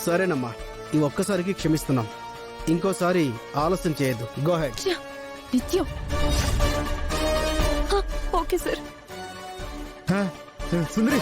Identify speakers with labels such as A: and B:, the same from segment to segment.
A: సరేనమ్మా, ఈ ఒక్కసారికి క్షమిస్తున్నాం. ఇంకోసారి ఆలస్యం చేయొద్దు. Go head.
B: నిత్యం. Okay sir.
C: సుందరి, సుందరి,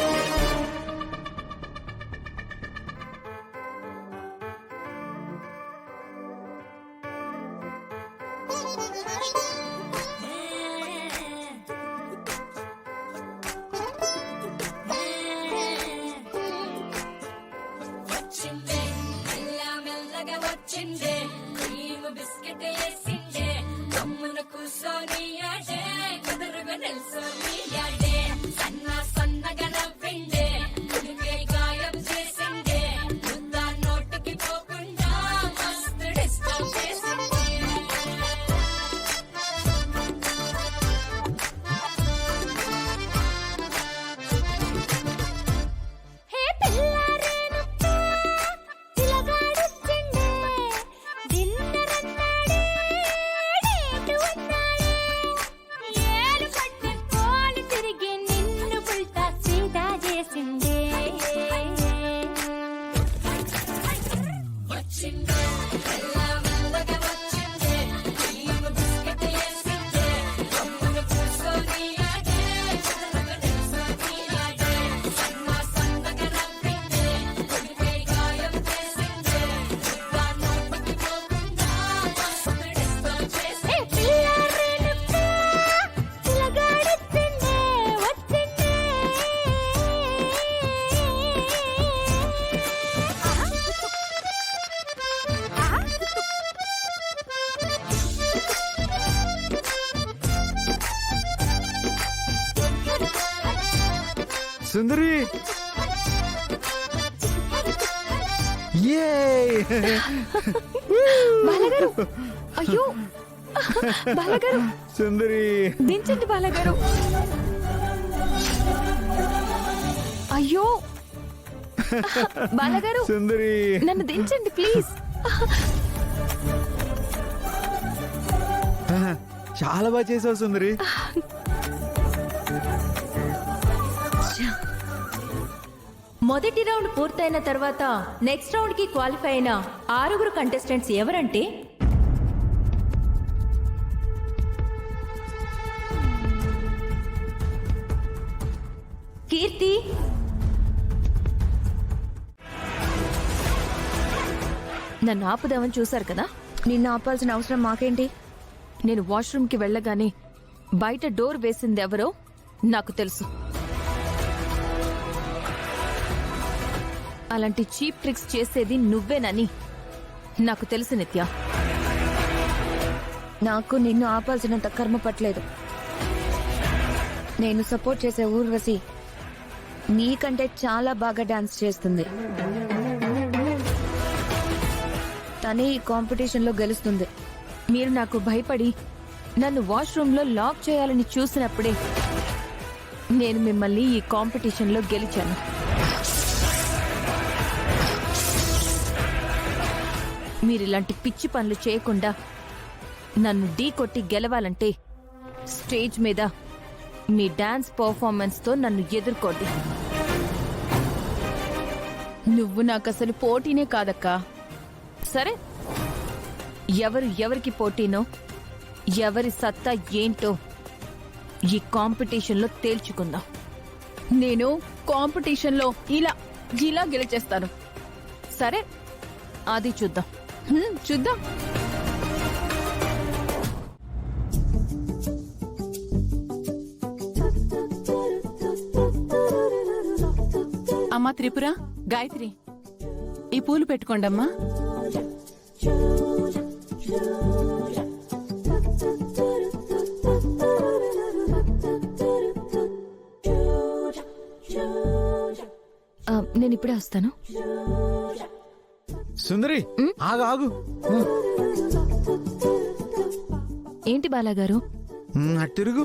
B: బాలగారు. అయ్యో బాలగారు,
C: సుందరి
B: దించండి బాలగారు. అయ్యో బాలగారు,
C: సుందరి
B: నన్ను దించండి ప్లీజ్.
C: చాలా బాగా చేసావు సుందరి.
D: మొదటి రౌండ్ పూర్తయిన తర్వాత నెక్స్ట్ రౌండ్ కి క్వాలిఫై అయిన 6 కంటెస్టెంట్స్ ఎవరంటే కీర్తి,
B: నన్ను ఆపుదామని చూశారు కదా.
E: నిన్ను ఆపాల్సిన అవసరం మాకేంటి?
B: నేను వాష్రూమ్కి వెళ్ళగానే బయట డోర్ వేసింది ఎవరో నాకు తెలుసు. అలాంటి చీప్ ట్రిక్స్ చేసేది నువ్వేనని నాకు తెలుసు నిత్య.
E: నాకు నిన్ను ఆపాల్సినంత కర్మ పట్టలేదు. నేను సపోర్ట్ చేసే ఊర్వశి నీకంటే చాలా బాగా డాన్స్ చేస్తుంది. తనే ఈ కాంపిటీషన్లో గెలుస్తుంది.
B: మీరు నాకు భయపడి నన్ను వాష్రూమ్లో లాక్ చేయాలని చూసినప్పుడే నేను మిమ్మల్ని ఈ కాంపిటీషన్లో గెలిచాను. మీరిలాంటి పిచ్చి పనులు చేయకుండా నన్ను ఢీ కొట్టి గెలవాలంటే స్టేజ్ మీద మీ డాన్స్ పర్ఫార్మెన్స్తో నన్ను ఎదుర్కోండి. నువ్వు నాకసలు పోటీనే కాదక్కా. సరే, ఎవరికి పోటీనో ఎవరి సత్తా ఏంటో ఈ కాంపిటీషన్లో తేల్చుకుందాం. నేను కాంపిటీషన్లో ఇలా గెలిచేస్తాను. సరే, అది చూద్దాం. చూద్దాం.
F: అమ్మా త్రిపుర, గాయత్రి, ఈ పూలు పెట్టుకోండమ్మా.
B: నేను ఇప్పుడే వస్తాను.
C: సుందరి, ఆగు ఆగు.
B: ఏంటి బాలాగారు?
C: తిరుగు.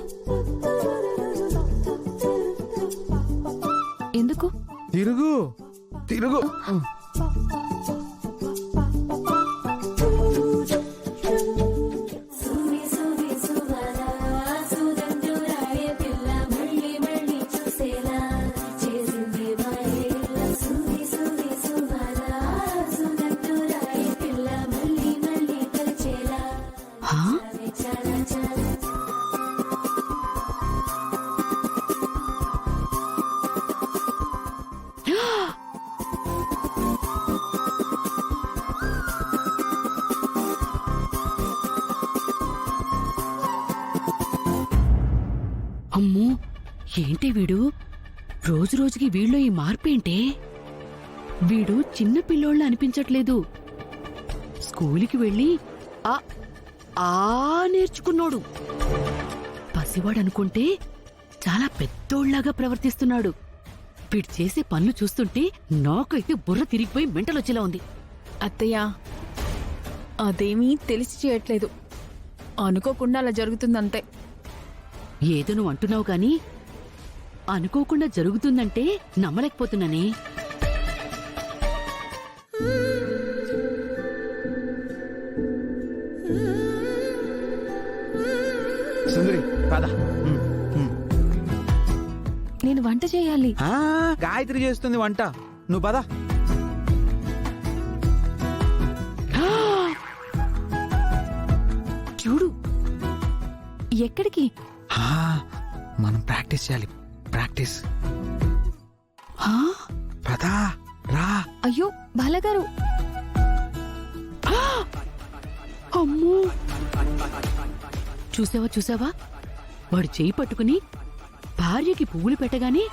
B: ఎందుకు?
C: తిరుగు తిరుగు.
G: అమ్మో ఏంటి వీడు రోజు రోజుకి వీళ్ళో ఈ మార్పేంటే వీడు చిన్న పిల్లోళ్ళ అనిపించట్లేదు స్కూలుకి వెళ్ళి ఆ ఆ నేర్చుకున్నాడు పసివాడనుకుంటే చాలా పెద్దోళ్లాగా ప్రవర్తిస్తున్నాడు వీడు చేసే పనులు చూస్తుంటే నాకైతే బుర్ర తిరిగిపోయి మెంటలొచ్చేలా ఉంది.
B: అత్తయ్య అదేమీ తెలిసి చేయట్లేదు, అనుకోకుండా అలా జరుగుతుందంతే.
G: ఏదో నువ్వు అంటున్నావు గాని అనుకోకుండా జరుగుతుందంటే నమ్మలేకపోతున్నానే.
C: సుందరి పద.
B: నేను వంట చేయాలి.
C: గాయత్రి చేస్తుంది వంట, నువ్వు పద.
G: చూడు
B: ఎక్కడికి?
C: మనం ప్రాక్టీస్ చేయాలి, ప్రాక్టీస్.
G: హా?
C: పదా రా.
B: అయ్యో బాలగారు,
G: అమ్మో చూసావా వాడు చేయి పట్టుకుని భార్యకి పువ్వులు పెట్టగానే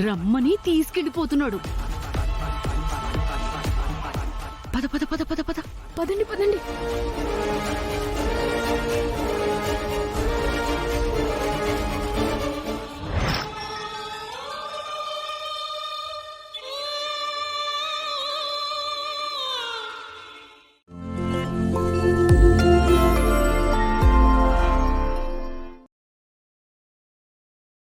G: రమ్మని తీసుకెళ్ళిపోతున్నాడు. పద పద పద పద పద
B: పదండి.